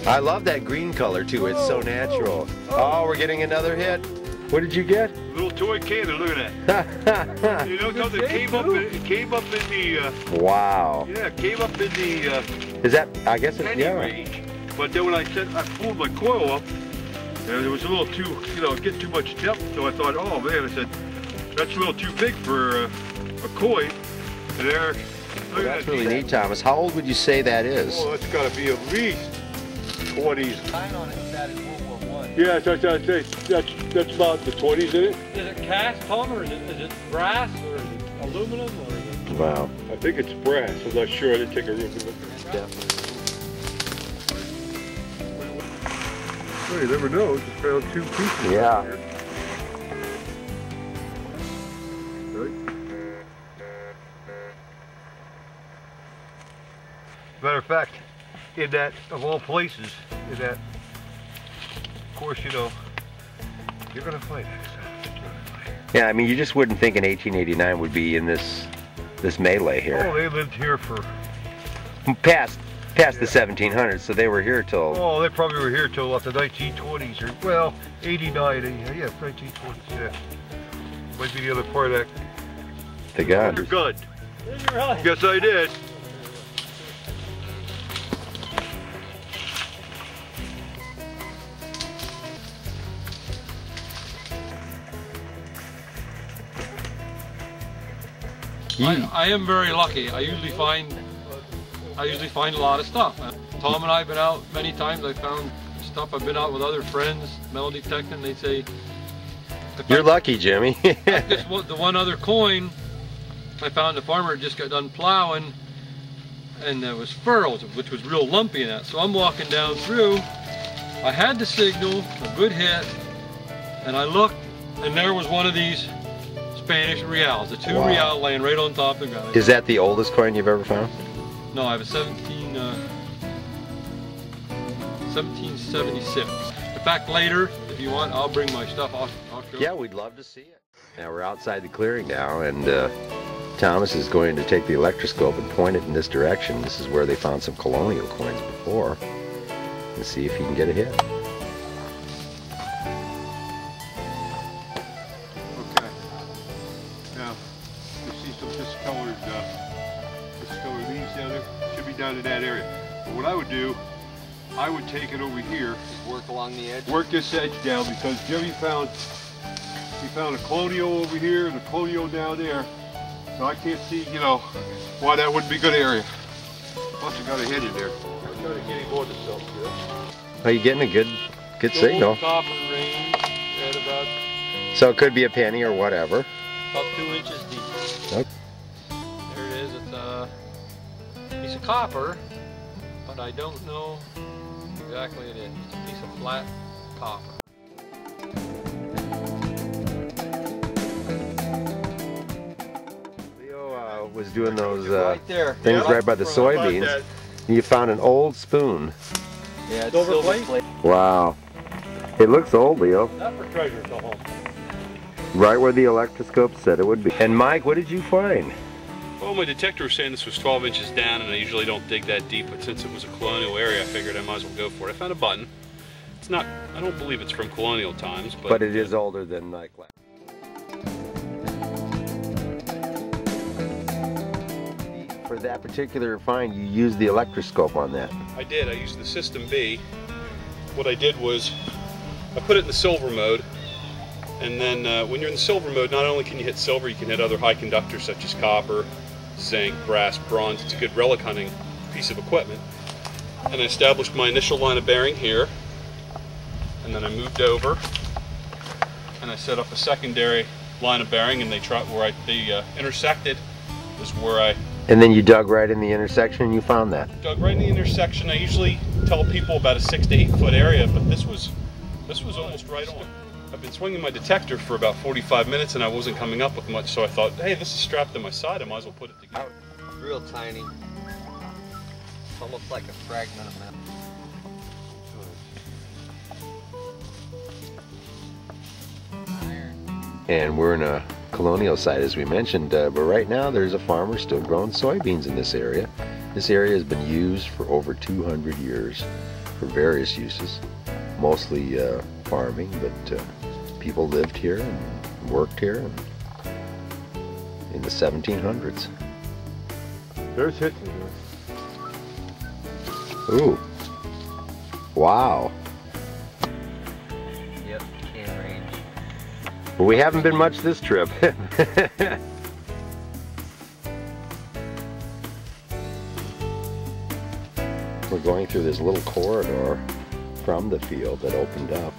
I love that green color too. It's so natural. Oh, we're getting another hit. What did you get? Little toy cannon, look at that. You know something? It came up in the... wow. Yeah, it came up in the... Is that, I guess it's, yeah. range. But then when I pulled my coil up, and it was a little too, you know, getting too much depth, so I thought, oh man, I said, that's a little too big for a koi. And there... Well, that's really neat, Thomas. How old would you say that is? Oh, that's got to be at least 20s. Sign on it was that in World War I. Yeah, that's about the 20s, isn't it? Is it cast, Tom, or is it brass, or is it aluminum, or is it... Wow. I think it's brass. I'm not sure. I didn't take a real good look. Definitely. Well, you never know. Just found 2 pieces. Yeah. Here. Right. Matter of fact, in that, of all places, in that, of course, you know, you're gonna find it. Yeah, I mean, you just wouldn't think in 1889 would be in this melee here. Oh, they lived here for... Past the 1700s, so they were here till... Oh, they probably were here till about the 1920s, or, well, 89, yeah, 1920s, yeah. Might be the other part of that. The gun. Your gun. Did you really? Yes, I did. I am very lucky. I usually find a lot of stuff. Tom and I have been out many times. I found stuff. I've been out with other friends, metal detecting. They say, You're lucky, Jimmy. the one other coin I found, the farmer just got done plowing, and there was furrows, which was real lumpy in that. So I'm walking down through. I had the signal, a good hit, and I looked, and there was one of these Spanish reals, the 2 real laying right on top of the ground. Is that the oldest coin you've ever found? No, I have a 1776. In fact, later, if you want, I'll bring my stuff. I'll show you. Yeah, we'd love to see it. Now we're outside the clearing now, and Thomas is going to take the electroscope and point it in this direction. This is where they found some colonial coins before, and see if he can get a hit. Leaves down there, should be down in that area. But what I would do, I would take it over here. Work along the edge. Work this edge down, because Jimmy found a colonial over here and a colonial down there. So I can't see, you know, why that wouldn't be a good area. Plus I got a hit in there. I'm trying to get him on to something here. Are you getting a good signal? Copper range at about So it could be a penny or whatever. 2 inches deep. Okay. There it is. It's a piece of copper, but I don't know exactly what it is. It's a piece of flat copper. Leo was doing those right there. things right by the soybeans. You found an old spoon. Yeah, it's Silver silver plate? plate. Wow. It looks old, Leo. Not for treasure to home. Right where the electroscope said it would be. And Mike, what did you find? Well, my detector was saying this was 12 inches down, and I usually don't dig that deep, but since it was a colonial area, I figured I might as well go for it. I found a button. It's not, I don't believe it's from colonial times, But it is older than like last. For that particular find, you used the electroscope on that. I did. I used the System B. What I did was I put it in the silver mode, and then when you're in the silver mode, not only can you hit silver, you can hit other high conductors such as copper, zinc, brass, bronze. It's a good relic hunting piece of equipment. And I established my initial line of bearing here, and then I moved over and I set up a secondary line of bearing, and they intersected was where I And then you dug right in the intersection and you found that. dug right in the intersection. I usually tell people about a 6 to 8 foot area, but this was almost right on. I've been swinging my detector for about 45 minutes and I wasn't coming up with much, so I thought, hey, this is strapped to my side, I might as well put it together. Real tiny. It's almost like a fragment of metal. And we're in a colonial site, as we mentioned, but right now there's a farmer still growing soybeans in this area. This area has been used for over 200 years. for various uses, mostly farming, but people lived here and worked here in the 1700s. There's Hitler. Ooh. Wow. Yep, can range. Well, we haven't been much this trip. We're going through this little corridor from the field that opened up.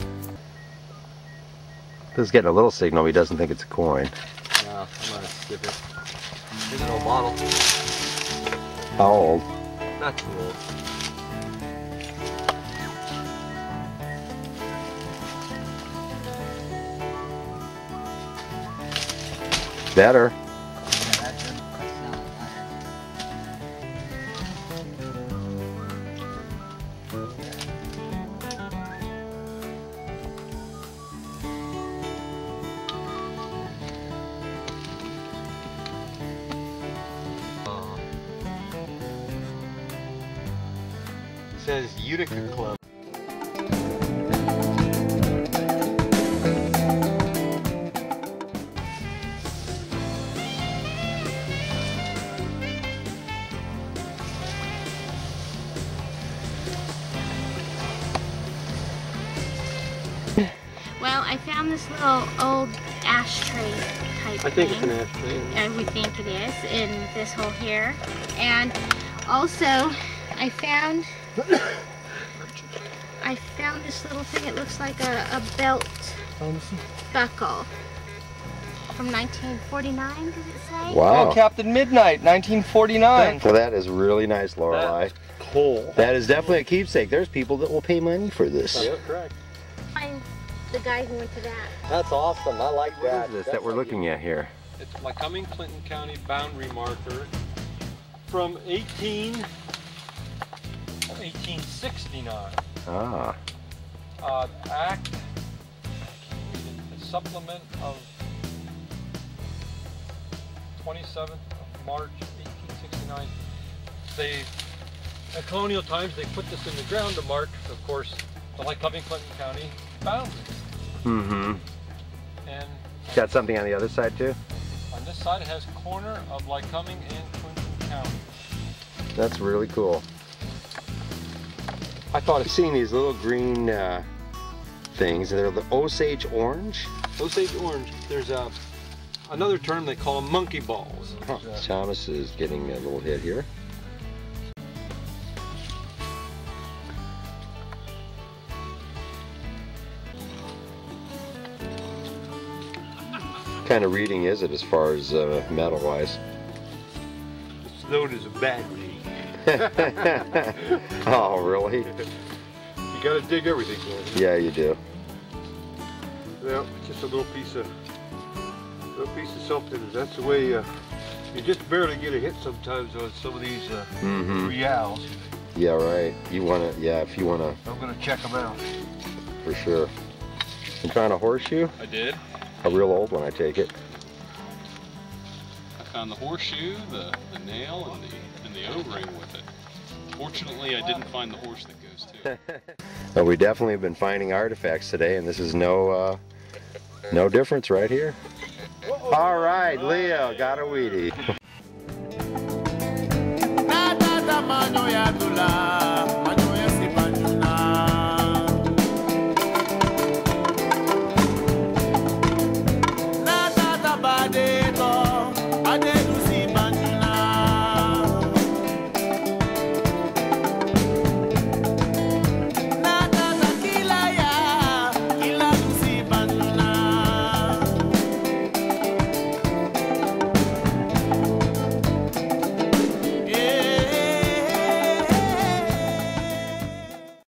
This is getting a little signal. He doesn't think it's a coin. No, I'm gonna skip it. There's an old bottle. How old? Not too old. Better. It says Utica Club. Well, I found this little old ashtray type I think it's thing. an ashtray. We think it is in this hole here. And also, I found this little thing. It looks like a belt buckle from 1949. Does it say? Wow. Oh, Captain Midnight, 1949. Well, that is really nice, Lorelei. Cool. That is definitely a keepsake. There's people that will pay money for this. Yep, correct. Find the guy who went to that. That's awesome. I like What that. is this that we're looking at here? It's Lycoming Clinton County boundary marker from 1869. Ah. Act, the supplement of 27th of March 1869. At colonial times, they put this in the ground to mark, of course, the Lycoming Clinton County boundaries. Mm-hmm. And Got something on the other side too? on this side, it has corner of Lycoming and Clinton County. That's really cool. I thought I've seen these little green things. They're the Osage orange. Osage orange. There's another term they call them monkey balls. Huh. Thomas is getting a little hit here. What kind of reading is it as far as metal wise? It's known as a bad read. Oh, really? You gotta dig everything for it. Yeah, you do. Well, just a little piece of something. That's the way you just barely get a hit sometimes on some of these reals. Yeah, right. You wanna, yeah, if you wanna, I'm gonna check them out. for sure. You found a horseshoe? I did. A real old one, I take it. I found the horseshoe, the nail, and the O-ring with it. Fortunately, I didn't find the horse that goes to it. Well, we definitely have been finding artifacts today, and this is no difference right here. All right, Leo, got a weedie. Nada tamaño ya tu lado.